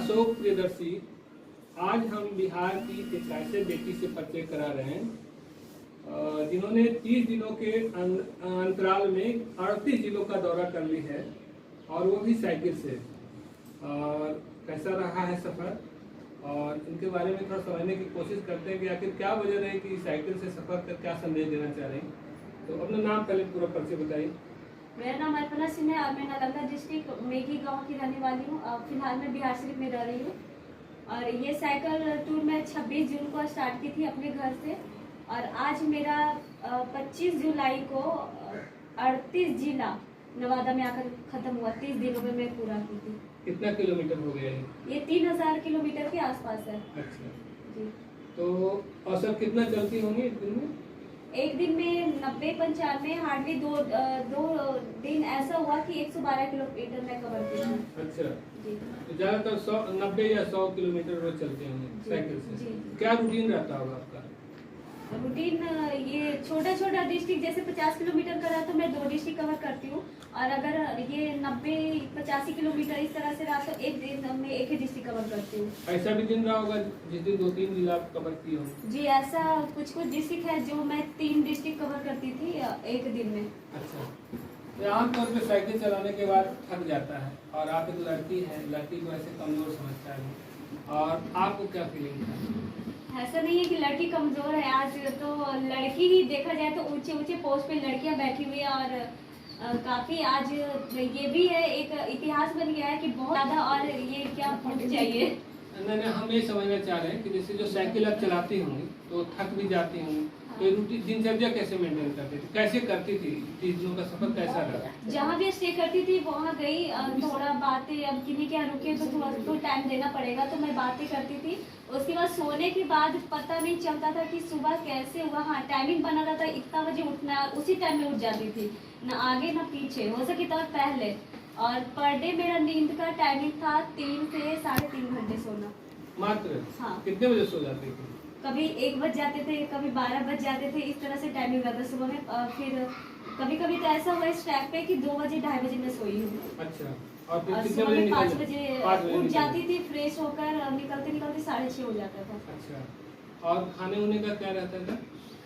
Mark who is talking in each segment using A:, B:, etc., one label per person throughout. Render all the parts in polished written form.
A: अशोक प्रियदर्शी, आज हम बिहार की एक ऐसे बेटी से परिचय करा रहे हैं जिन्होंने 30 दिनों के अंतराल में 38 जिलों का दौरा कर ली है और वो भी साइकिल से। और कैसा रहा है सफ़र, और इनके बारे में थोड़ा समझने की कोशिश करते हैं कि आखिर क्या वजह रही कि साइकिल से सफ़र कर क्या संदेश देना चाह रहे हैं। तो अपना नाम पहले पूरा परिचय बताइए।
B: मेरा नाम अर्पणा सिंह है और मैं नालंदा डिस्ट्रिक्ट मेघी गांव की रहने वाली हूँ। फिलहाल मैं बिहार शरीफ में रह रही हूँ और ये साइकिल टूर मैं 26 जून को स्टार्ट की थी अपने घर से और आज मेरा 25 जुलाई को 38 जिला नवादा में आकर खत्म हुआ। 30 दिनों में मैं पूरा की थी।
A: कितना किलोमीटर हो गया
B: ये 3000 किलोमीटर के आसपास है।
A: अच्छा
B: जी।
A: तो औसत कितना चलती होंगी एक दिन में?
B: एक दिन में 90-95 हार्डली दो दिन ऐसा हुआ कि 112 किलोमीटर मैं कवर की थी।
A: अच्छा
B: जी।
A: तो ज्यादातर 90 या 100 किलोमीटर रोज चलते होंगे साइकिल से।
B: जी।
A: क्या रूटीन रहता होगा आपका?
B: रूटीन ये छोटा छोटा डिस्ट्रिक्ट जैसे 50 किलोमीटर का रहा तो मैं 2 डिस्ट्रिक्ट कवर करती हूँ और अगर ये 90-85 किलोमीटर इस तरह से रहा तो एक दिन में एक ही डिस्ट्रिक्ट कवर करती हूँ।
A: ऐसा भी दिन रहा होगा जिस दिन 2-3 जिला कवर किए हो?
B: जी, ऐसा कुछ डिस्ट्रिक्ट है जो मैं 3 डिस्ट्रिक्ट कवर करती थी एक दिन में।
A: अच्छा, तो आमतौर पे साइकिल चलाने के बाद थक जाता है और आप एक लड़की है, लड़की को ऐसे कमजोर समझता है, और आपको क्या फीलिंग था?
B: ऐसा नहीं है कि लड़की कमजोर है। आज तो लड़की ही देखा जाए तो ऊंचे ऊंचे पोस्ट पे लड़कियां बैठी हुई है और काफी आज ये भी है एक इतिहास बन गया है कि बहुत ज्यादा। और ये क्या चाहिए?
A: नहीं, हम ये समझना चाह रहे हैं कि जैसे जो साइकिल आप चलाती होंगी तो थक भी जाती होंगी, तो रूटीन दिनचर्या कैसे मेंटेन करती थी, कैसे करती थी? 30 दिनों का सफर कैसा रहा?
B: जहाँ भी स्टे करती थी वहाँ गई, थोड़ा बातें, अब किन्हीं के यहाँ रुके तो थोड़ा तो टाइम देना पड़ेगा तो मैं बातें करती थी। उसके बाद सोने के बाद पता नहीं चलता था कि सुबह कैसे हुआ। हाँ, टाइमिंग बना रहता था, इतना बजे उठना, उसी टाइम में उठ जाती थी, ना आगे ना पीछे, हो सके तो पहले। और पर डे मेरा नींद का टाइमिंग था 3 से 3.5 घंटे सोना मात्र। हाँ।
A: कितने बजे सो जाते थे?
B: कभी 1 बज जाते थे, कभी 12 बज जाते थे, इस तरह से टाइमिंग रहता सुबह में। फिर कभी कभी तो ऐसा हुआ इस ट्रैक पे कि 2 बजे 2:30 बजे मैं सोई हूँ।
A: अच्छा, और फिर कितने
B: सुबह
A: बजे
B: में 5
A: 5
B: बजे उठ जाती थी, फ्रेश होकर निकलते निकलते 6:30 हो जाता था।
A: अच्छा, और खाने उन्ने का क्या रहता था?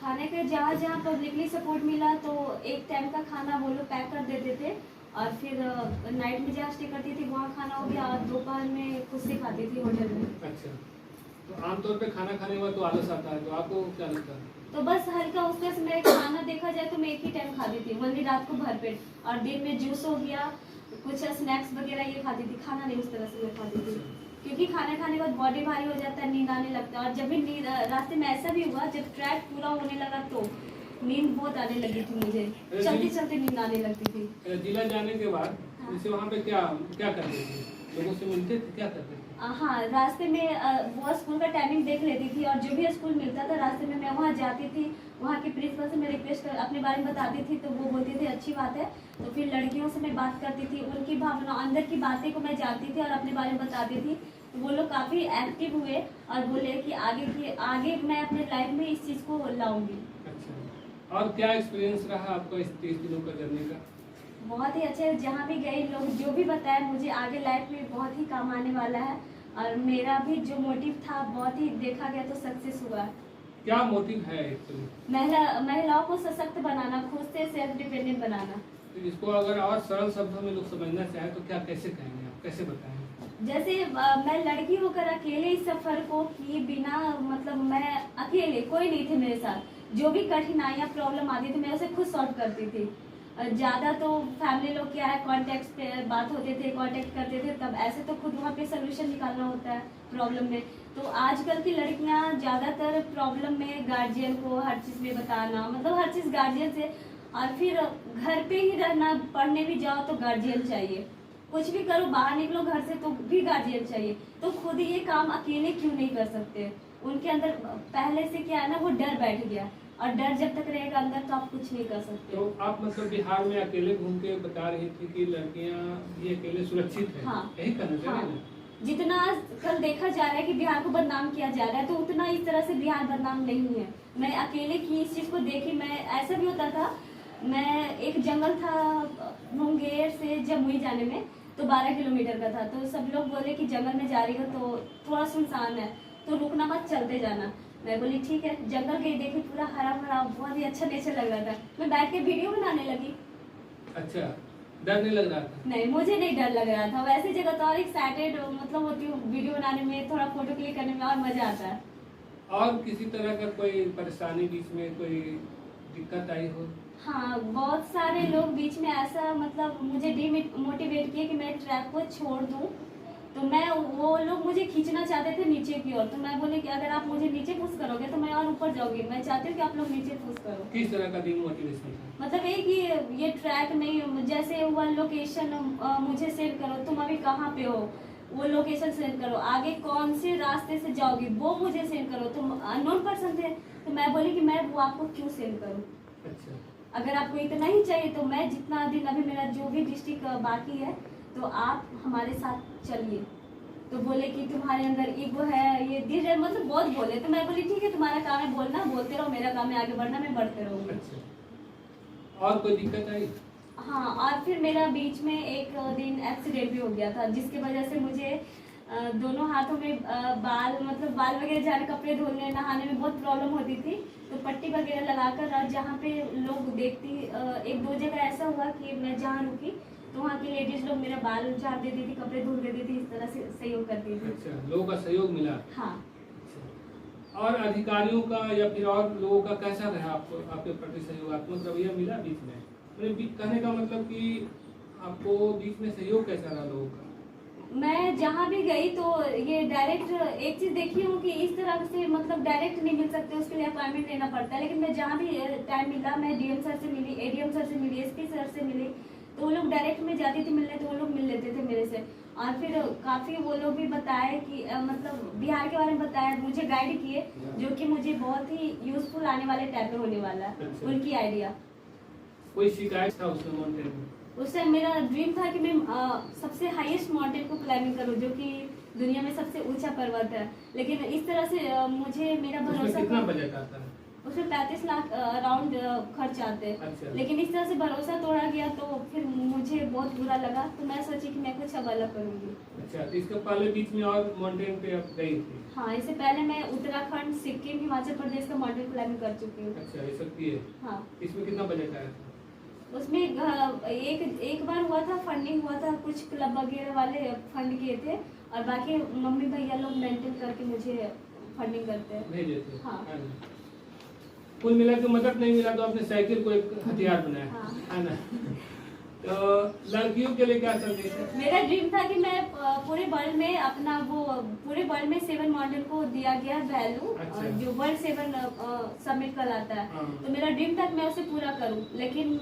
B: खाने का जहाँ जहाँ पब्लिकली सपोर्ट मिला तो एक टाइम का खाना वो लोग पैक कर देते थे और फिर नाइट में जहाँ स्टे करती थी वहाँ खाना हो गया और दोपहर में खुद से खाती थी होटल में।
A: अच्छा, तो आमतौर पे खाना खाने के बाद तो आलस आता है, तो आपको क्या लगता है?
B: तो बस हल्का उस तरह से मेरा खाना देखा जाए तो मैं एक ही टाइम खाती थी, वही रात को भरपेट, और दिन में जूस हो गया, कुछ स्नैक्स वगैरह ये खाती थी। खाना नहीं उस तरह से मैं खाती थी क्योंकि खाना खाने के बाद बॉडी भारी हो जाता है, नींद आने लगता है। और जब भी नींद रास्ते में ऐसा भी हुआ, जब ट्रैक पूरा होने लगा तो नींद बहुत आने लगी थी मुझे, चलते चलते नींद आने लगती थी।
A: जिला जाने के बाद जैसे वहाँ पे क्या क्या करते थे? लोगों से मिलते थे, क्या करते थे?
B: हाँ, रास्ते में वो स्कूल का टाइमिंग देख लेती थी और जो भी स्कूल मिलता था रास्ते में मैं वहाँ जाती थी। वहाँ के प्रिंसिपल से मैं रिक्वेस्ट अपने बारे में बताती थी तो वो बोलते थे अच्छी बात है। तो फिर लड़कियों से मैं बात करती थी, उनकी भावना अंदर की बातें को मैं जानती थी और अपने बारे में बताती थी। तो वो लोग काफ़ी एक्टिव हुए और बोले कि आगे मैं अपने लाइफ में इस चीज़ को लाऊंगी।
A: अच्छा, और क्या एक्सपीरियंस रहा आपका इस 30 दिनों का जर्नी का?
B: बहुत ही अच्छे, जहाँ भी गए लोग जो भी बताया मुझे आगे लाइफ में बहुत ही काम आने वाला है और मेरा भी जो मोटिव था बहुत ही देखा गया तो सक्सेस हुआ।
A: क्या मोटिव है एक्चुअली?
B: महिलाओं को सशक्त बनाना, खुद से सेल्फ डिपेंडेंट बनाना।
A: तो इसको अगर और सरल शब्दों में लोग समझना चाहे तो क्या, कैसे कहेंगे आप, कैसे बताएंगे?
B: जैसे मैं लड़की होकर अकेले इस सफर को किए बिना, मतलब मैं अकेले, कोई नहीं थे मेरे साथ, जो भी कठिनाइयाँ प्रॉब्लम आती थी मैं उसे खुद सॉल्व करती थी। ज़्यादा तो फैमिली लोग क्या है कॉन्टेक्ट पे बात होते थे, कांटेक्ट करते थे, तब ऐसे तो खुद वहाँ पे सोल्यूशन निकालना होता है प्रॉब्लम में। तो आजकल की लड़कियाँ ज़्यादातर प्रॉब्लम में गार्जियन को हर चीज़ में बताना, मतलब हर चीज़ गार्जियन से, और फिर घर पे ही रहना, पढ़ने भी जाओ तो गार्जियन चाहिए, कुछ भी करो बाहर निकलो घर से तो भी गार्जियन चाहिए। तो खुद ये काम अकेले क्यों नहीं कर सकते? उनके अंदर पहले से क्या है ना, वो डर बैठ गया और डर जब तक रहेगा अंदर तो आप कुछ नहीं कर सकते।
A: तो आप मतलब बिहार में अकेले घूम के बता रही थी कि लड़कियां भी अकेले सुरक्षित है।
B: हाँ,
A: यही कहना चाह रहे हैं?
B: जितना कल देखा जा रहा है कि बिहार को बदनाम किया जा रहा है तो उतना इस तरह से बिहार बदनाम नहीं है। मैं अकेले की इस चीज़ को देखी। मैं ऐसा भी होता था, मैं एक जंगल था मुंगेर से जमुई जाने में, तो 12 किलोमीटर का था। तो सब लोग बोले कि जंगल में जा रही हो तो थोड़ा सुनसान है तो रुकना मत, चलते जाना। मैं बोली ठीक है। जंगल गई, देखी पूरा हरा भरा, बहुत ही अच्छा नेचर लग रहा था। मैं बैठ के वीडियो बनाने लगी।
A: अच्छा, डर नहीं लग रहा था?
B: नहीं, मुझे नहीं डर लग रहा था। वैसे जगह तो और एक्साइटेड मतलब होती हूँ वीडियो बनाने में, थोड़ा फोटो क्लिक करने में और मजा आता है।
A: और किसी तरह का कोई परेशानी बीच में कोई दिक्कत आई हो?
B: हाँ, बहुत सारे लोग बीच में ऐसा मतलब मुझे डिमोटिवेट किए कि मैं ट्रैक को छोड़ दूं। तो वो लोग मुझे खींचना चाहते थे नीचे की ओर। तो मैं बोली कि अगर आप मुझे नीचे पुश करोगे तो मैं और ऊपर जाऊंगी। मैं चाहती हूँ कि आप लोग नीचे पुश करो।
A: किस तरह का डिमोटिवेशन था?
B: मतलब ये ट्रैक नहीं, जैसे हुआ लोकेशन मुझे सेंड करो, तुम अभी कहाँ पे हो वो लोकेशन सेंड करो, आगे कौन से रास्ते से जाओगी वो मुझे सेंड करो। तुम अननोन पर्सन थे। तो मैं बोली कि मैं वो आपको क्यों सेंड करूँ।
A: अच्छा,
B: अगर आपको इतना ही चाहिए तो मैं जितना दिन अभी मेरा जो भी डिस्ट्रिक्ट बाकी है तो आप हमारे साथ चलिए। तो बोले कि तुम्हारे अंदर ईगो है, ये दिल है, मतलब बहुत बोले। तो मैं बोली ठीक है, तुम्हारा काम है बोलना, बोलते रहो, मेरा काम है आगे बढ़ना, मैं बढ़ते रहूंगी।
A: अच्छा। और कोई दिक्कत आई?
B: हाँ, और फिर मेरा बीच में एक दिन एक्सीडेंट भी हो गया था, जिसके वजह से मुझे दोनों हाथों में बाल वगैरह जाने, कपड़े धोने, नहाने में बहुत प्रॉब्लम होती थी। तो पट्टी वगैरह लगाकर जहाँ पे लोग देखती, एक दो जगह ऐसा हुआ कि मैं जहाँ रुकी तो वहाँ की लेडीज लोग मेरा बाल झाड़ देती थी, कपड़े धुल देती थी, इस तरह से सहयोग करती थी।
A: अच्छा, लोगों का सहयोग मिला?
B: हाँ।
A: और अधिकारियों का या फिर और लोगों का कैसा रहा आपको, आपके प्रति सहयोगात्मक रवैया मिला बीच में? कहने का मतलब कि आपको बीच में सहयोग कैसा रहा लोगों का?
B: मैं जहाँ भी गई तो ये डायरेक्ट एक चीज देखी हूँ कि इस तरह से मतलब डायरेक्ट नहीं मिल सकते, उसके लिए अपॉइंटमेंट लेना पड़ता है। लेकिन मैं जहाँ भी टाइम मिला, मैं डीएम सर से मिली, एडीएम सर से मिली, एसपी सर से मिली। तो वो लोग डायरेक्ट में जाती थी मिलने, तो वो लोग मिल लेते थे मेरे से। और फिर काफी वो लोग भी बताए कि मतलब बिहार के बारे में बताया, मुझे गाइड किए, जो कि मुझे बहुत ही यूजफुल आने वाले टाइम पे होने वाला है।
A: अच्छा।
B: उनकी आइडिया।
A: कोई शिकायत था उसमें माउंटेन में?
B: उस टाइम मेरा ड्रीम था कि मैं सबसे हाईएस्ट माउंटेन को क्लाइंबिंग करूं, जो कि दुनिया में सबसे ऊंचा पर्वत है। लेकिन इस तरह से मुझे मेरा भरोसा,
A: कितना बजट आता है?
B: उसमें 35 लाख अराउंड खर्च आते हैं।
A: अच्छा।
B: लेकिन इस तरह से भरोसा तोड़ा गया तो फिर मुझे बहुत बुरा लगा। तो मैं सोची कि मैं कुछ अब अलग करूंगी।
A: अच्छा, तो इसके पहले बीच में और माउंटेन पे आप गई थी?
B: हाँ, इससे पहले मैं उत्तराखंड, सिक्किम, हिमाचल प्रदेश का माउंटेन क्लाइंबिंग कर चुकी हूँ।
A: अच्छा, ये सब किए?
B: हाँ।
A: इसमें कितना बजट आया था?
B: उसमें एक बार हुआ था, फंडिंग हुआ था, कुछ क्लब वगैरह वाले फंड किए थे और बाकी मम्मी भैया लोग मेंटेन करके मुझे फंडिंग करते हैं।
A: भेजे थे?
B: हाँ।
A: कुल मिला के मदद नहीं मिला तो आपने साइकिल को एक हथियार बनाया।
B: हाँ।
A: है ना? तो लड़कियों के लिए क्या संदेश है?
B: मेरा ड्रीम था कि मैं पूरे वर्ल्ड में अपना पूरे वर्ल्ड में 7 माउंटेन को दिया गया वैल्यू।
A: अच्छा।
B: जो वर्ल्ड 7 समिट कहलाता है।
A: हाँ।
B: तो मेरा ड्रीम था कि मैं उसे पूरा करूं। लेकिन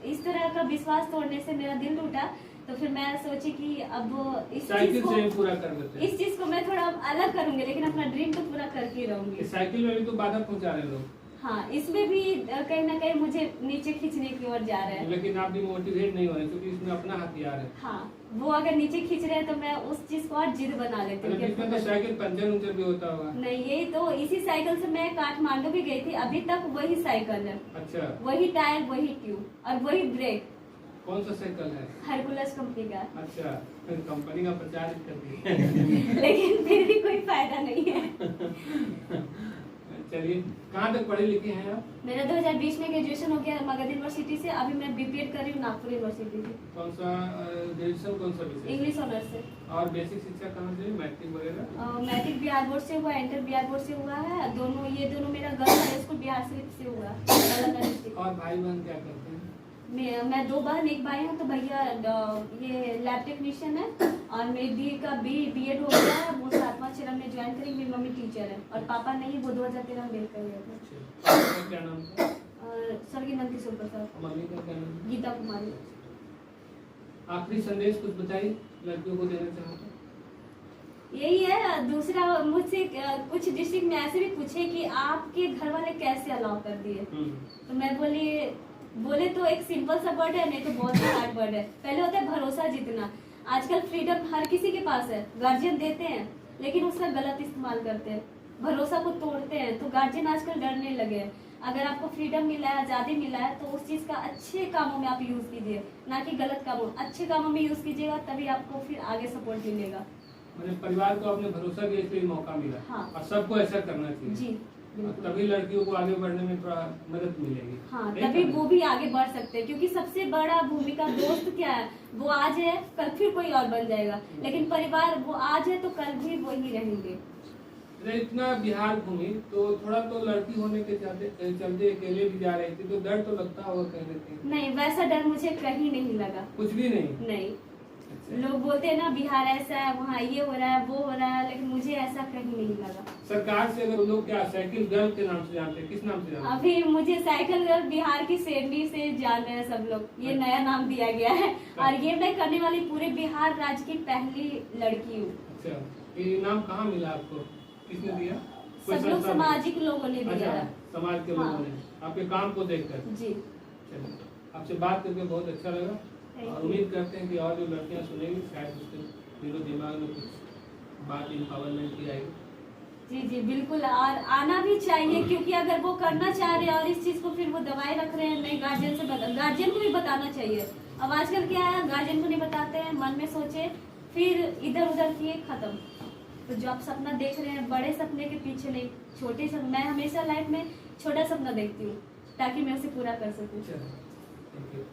B: इस तरह का विश्वास तोड़ने से मेरा दिल टूटा। तो फिर मैं सोची कि अब इस
A: साइकिल से पूरा कर देते हैं।
B: इस चीज को मैं थोड़ा अलग करूंगी, लेकिन अपना ड्रीम तो पूरा करके रहूंगी।
A: साइकिल में भी तो बाधा पहुंचा रहे लोग।
B: हाँ, इसमें भी कहीं ना कहीं मुझे नीचे खींचने की ओर जा रहे हैं।
A: लेकिन आप भी मोटिवेट नहीं हो रहे क्योंकि इसमें अपना हथियार है।
B: हाँ, वो अगर नीचे खींच रहे हैं तो मैं उस चीज को और जिद बना लेती हूँ।
A: इसमें तो साइकिल पंचर भी होता होगा।
B: नहीं, यही तो इसी साइकिल से मैं काठमांडू भी गई थी, अभी तक वही साइकिल है।
A: अच्छा।
B: वही टायर, वही ट्यूब और वही ब्रेक।
A: कौन सा साइकिल है?
B: हरकुलस कंपनी का।
A: अच्छा, कंपनी का प्रचार कर दिया।
B: लेकिन फिर भी कोई फायदा नहीं है।
A: चलिए, कहाँ तक पढ़े लिखे हैं आप?
B: मेरा 2020 में ग्रेजुएशन हो गया मगध यूनिवर्सिटी से। अभी मैं बीपीएड कर रही हूँ नागपुर यूनिवर्सिटी से।
A: कौन सा ग्रेजुएशन, कौन सा विषय?
B: इंग्लिश ऑनर्स से।
A: और बेसिक शिक्षा कहाँ से? मैट्रिक वगैरह?
B: मैट्रिक बिहार बोर्ड से हुआ, इंटर बिहार बोर्ड से हुआ है। ये दोनों मेरा गर्ल्स हाई स्कूल बिहार से हुआ।
A: और भाई बहन क्या करते हैं?
B: मैं 2 बहन 1 भाई हूँ। तो भैया ये लैब टेक्नीशियन है और मेरी दी का बीएड हो गया है। वो 7वां चरण में ज्वाइन करेंगे। मेरी मम्मी टीचर है और पापा नहीं, वो 2013 में कर गए थे।
A: आपका क्या नाम था?
B: स्वर्गीय नंद किशोर प्रसाद।
A: मम्मी का क्या नाम?
B: गीता कुमारी।
A: आखिरी संदेश कुछ बताइए लड़कियों को देना चाहते?
B: यही है। दूसरा, मुझसे कुछ डिस्ट्रिक्ट में ऐसे भी पूछे कि आपके घर वाले कैसे अलाउ कर दिए। तो मैं बोले तो एक सिंपल सा वर्ड है, नहीं तो बहुत ही हार्ड वर्ड है। पहले होता है भरोसा जीतना। आजकल फ्रीडम हर किसी के पास है, गार्जियन देते हैं, लेकिन उसका गलत इस्तेमाल करते हैं। भरोसा को तोड़ते हैं। तो गार्जियन आजकल डरने लगे हैं। अगर आपको फ्रीडम मिला है, आज़ादी मिला है, तो उस चीज़ का अच्छे कामों में आप यूज़ कीजिए, ना कि गलत कामों। अच्छे कामों में यूज़ कीजिएगा, तभी आपको फिर आगे सपोर्ट मिलेगा।
A: मैंने परिवार को आपने भरोसा दिया, इसलिए मौका मिला।
B: हाँ।
A: और सबको ऐसा करना चाहिए
B: जी
A: और
B: बिल्कुल।
A: तभी लड़कियों को आगे बढ़ने में थोड़ा मदद मिलेगी।
B: हाँ,
A: नहीं
B: तभी
A: करना।
B: वो भी आगे बढ़ सकते हैं, क्योंकि सबसे बड़ा भूमिका दोस्त क्या है, वो आज है, कल फिर कोई और बन जाएगा। लेकिन परिवार, वो आज है तो कल भी वही रहेंगे।
A: अरे इतना बिहार घूमी तो थोड़ा तो लड़की होने के चलते अकेले भी जा रही थी, तो डर तो लगता होगा कहीं ना कहीं?
B: नहीं, वैसा डर मुझे कहीं नहीं लगा।
A: कुछ भी नहीं?
B: नहीं।
A: अच्छा।
B: लोग बोलते हैं ना बिहार ऐसा है, वहाँ ये हो रहा है, वो हो रहा है, लेकिन मुझे ऐसा कहीं नहीं लगा।
A: सरकार से अगर लोग क्या साइकिल गर्ल के नाम से जानते हैं, किस नाम से जानते हैं?
B: अभी मुझे साइकिल गर्ल बिहार की शेरनी से जान रहे हैं सब लोग, ये नया नाम दिया गया है। और ये मैं करने वाली पूरे बिहार राज्य की पहली लड़की हूँ।
A: अच्छा, ये नाम कहाँ मिला आपको, किसने दिया? कोई
B: सब लोग
A: संस्था ने?
B: सामाजिक लोगों ने दिया
A: अच्छा,
B: है।
A: समाज के
B: हाँ।
A: लोगों ने आपके काम को देखकर।
B: जी।
A: चलिए, आपसे बात करके बहुत अच्छा लगा
B: Thank
A: और
B: you.
A: उम्मीद करते हैं कि और जो लड़कियां सुनेंगी शायद उसके दिलो दिमाग में कुछ बात एम्पावरमेंट की आएगी।
B: जी जी बिल्कुल, और आना भी चाहिए, क्योंकि अगर वो करना चाह रहे हैं और इस चीज को फिर वो दबाए रख रहे हैं, नहीं, गार्जियन से गार्जियन को भी बताना चाहिए। अब आजकल क्या है, गार्जियन को नहीं बताते हैं, मन में सोचे फिर इधर उधर किए, खत्म। तो जो आप सपना देख रहे हैं, बड़े सपने के पीछे नहीं, छोटे सपने। मैं हमेशा लाइफ में छोटा सपना देखती हूँ, ताकि मैं उसे पूरा कर सकूँ।
A: चलो, थैंक यू।